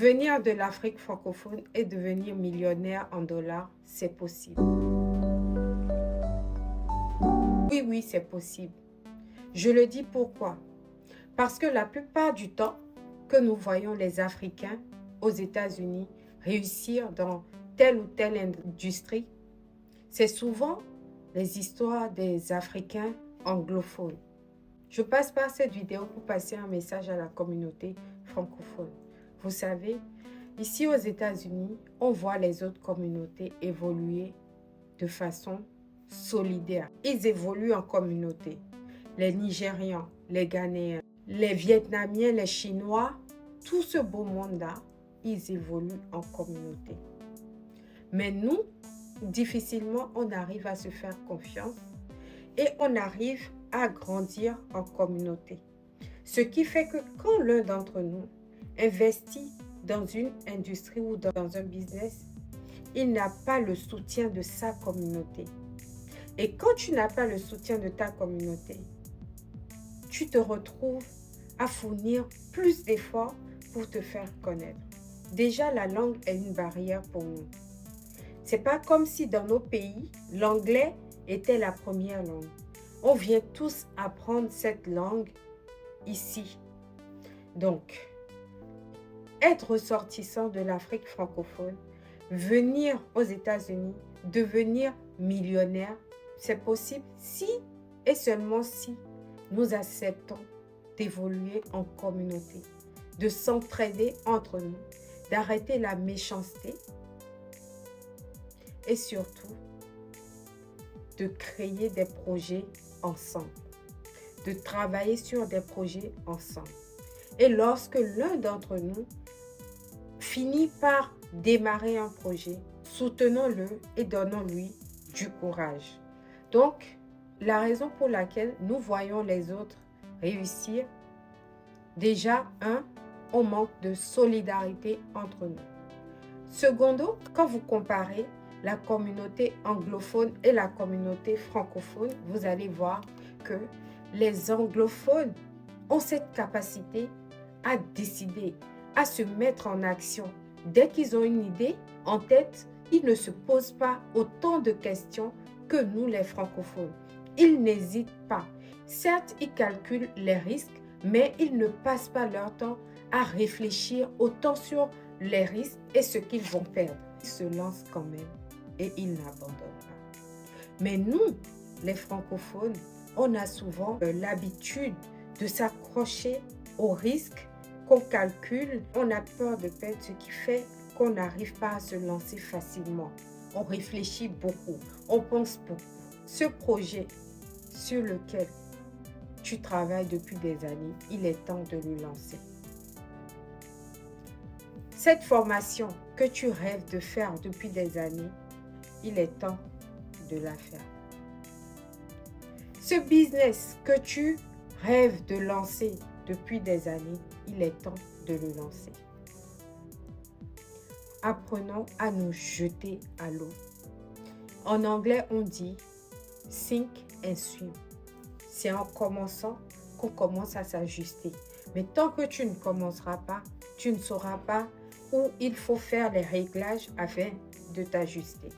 Venir de l'Afrique francophone et devenir millionnaire en dollars, c'est possible. Oui, oui, c'est possible. Je le dis pourquoi? Parce que la plupart du temps que nous voyons les Africains aux États-Unis réussir dans telle ou telle industrie, c'est souvent les histoires des Africains anglophones. Je passe par cette vidéo pour passer un message à la communauté francophone. Vous savez, ici aux États-Unis, on voit les autres communautés évoluer de façon solidaire. Ils évoluent en communauté. Les Nigérians, les Ghanéens, les Vietnamiens, les Chinois, tout ce beau monde-là, ils évoluent en communauté. Mais nous, difficilement, on arrive à se faire confiance et on arrive à grandir en communauté. Ce qui fait que quand l'un d'entre nous investit dans une industrie ou dans un business, il n'a pas le soutien de sa communauté. Et quand tu n'as pas le soutien de ta communauté, tu te retrouves à fournir plus d'efforts pour te faire connaître. Déjà, la langue est une barrière pour nous. C'est pas comme si dans nos pays, l'anglais était la première langue. On vient tous apprendre cette langue ici. Donc, être ressortissant de l'Afrique francophone, venir aux États-Unis, devenir millionnaire, c'est possible si et seulement si nous acceptons d'évoluer en communauté, de s'entraider entre nous, d'arrêter la méchanceté et surtout de créer des projets ensemble, de travailler sur des projets ensemble. Et lorsque l'un d'entre nous finit par démarrer un projet, soutenons-le et donnons-lui du courage. Donc, la raison pour laquelle nous voyons les autres réussir, déjà, on manque de solidarité entre nous. Secondo, quand vous comparez la communauté anglophone et la communauté francophone, vous allez voir que les anglophones ont cette capacité à décider, à se mettre en action. Dès qu'ils ont une idée en tête, ils ne se posent pas autant de questions que nous, les francophones. Ils n'hésitent pas. Certes, ils calculent les risques, mais ils ne passent pas leur temps à réfléchir autant sur les risques et ce qu'ils vont perdre. Ils se lancent quand même et ils n'abandonnent pas. Mais nous, les francophones, on a souvent l'habitude de s'accrocher aux risques qu'on calcule. On a peur de perdre, ce qui fait qu'on n'arrive pas à se lancer facilement. On réfléchit beaucoup, on pense beaucoup. Ce projet sur lequel tu travailles depuis des années, il est temps de le lancer. Cette formation que tu rêves de faire depuis des années, il est temps de la faire. Ce business que tu rêves de lancer depuis des années, il est temps de le lancer. Apprenons à nous jeter à l'eau. En anglais, on dit « sink and swim ». C'est en commençant qu'on commence à s'ajuster. Mais tant que tu ne commenceras pas, tu ne sauras pas où il faut faire les réglages afin de t'ajuster.